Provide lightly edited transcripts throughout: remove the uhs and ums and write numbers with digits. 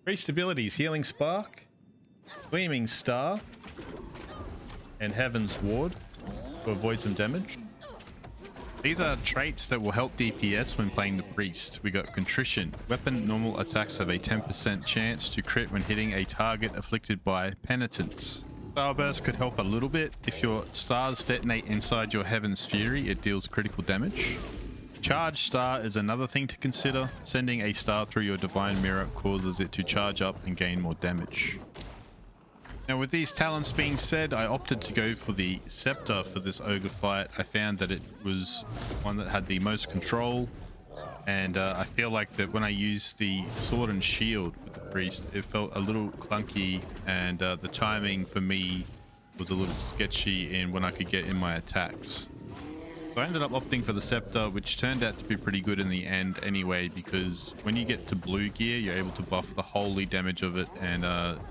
Priest abilities: Healing Spark, Gleaming Star, and Heaven's Ward to avoid some damage. These are traits that will help DPS when playing the Priest. We got Contrition. Weapon normal attacks have a 10% chance to crit when hitting a target afflicted by Penitence. Starburst could help a little bit. If your stars detonate inside your Heaven's Fury, it deals critical damage. Charge Star is another thing to consider. Sending a star through your Divine Mirror causes it to charge up and gain more damage. Now with these talents being said, I opted to go for the Scepter for this Ogre fight. I found that it was one that had the most control, and I feel like that when I used the Sword and Shield with the Priest, it felt a little clunky, and the timing for me was a little sketchy in when I could get in my attacks. So I ended up opting for the Scepter, which turned out to be pretty good in the end anyway, because when you get to blue gear, you're able to buff the holy damage of it, and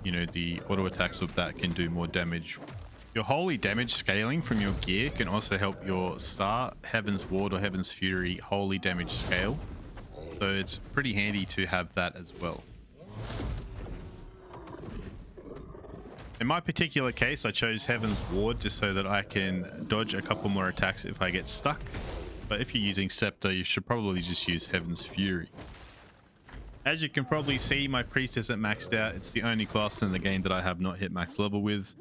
you know, the auto attacks of that can do more damage. Your holy damage scaling from your gear can also help your star, Heaven's Ward, or Heaven's Fury holy damage scale. So it's pretty handy to have that as well. In my particular case, I chose Heaven's Ward just so that I can dodge a couple more attacks if I get stuck. But if you're using Scepter, you should probably just use Heaven's Fury. As you can probably see, my Priest isn't maxed out. It's the only class in the game that I have not hit max level with.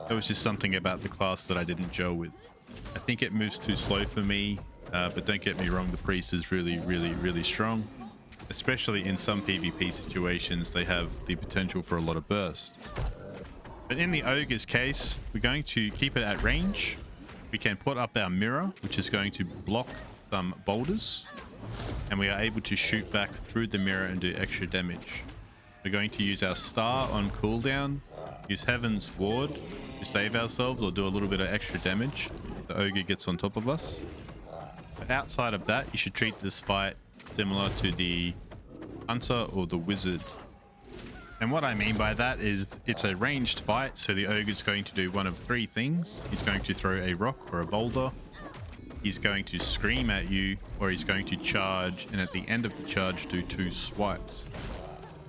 There was just something about the class that I didn't gel with. I think it moves too slow for me, but don't get me wrong, the Priest is really strong. Especially in some PvP situations, they have the potential for a lot of burst. But in the Ogre's case, we're going to keep it at range. We can put up our mirror, which is going to block some boulders, and we are able to shoot back through the mirror and do extra damage. We're going to use our star on cooldown, use Heaven's Ward to save ourselves or do a little bit of extra damage if the Ogre gets on top of us. But outside of that, you should treat this fight similar to the Hunter or the Wizard. And what I mean by that is it's a ranged fight, so the Ogre's going to do one of three things. He's going to throw a rock or a boulder, he's going to scream at you, or he's going to charge, and at the end of the charge do 2 swipes.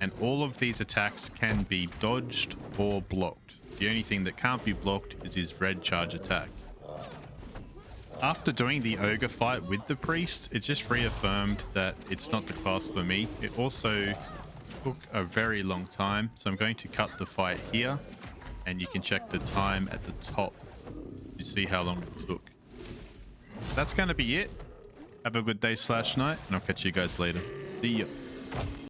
And all of these attacks can be dodged or blocked. The only thing that can't be blocked is his red charge attack. After doing the Ogre fight with the Priest, it just reaffirmed that it's not the class for me. It also took a very long time, so I'm going to cut the fight here, and you can check the time at the top to see how long it took. That's going to be it. Have a good day / night, and I'll catch you guys later. See ya.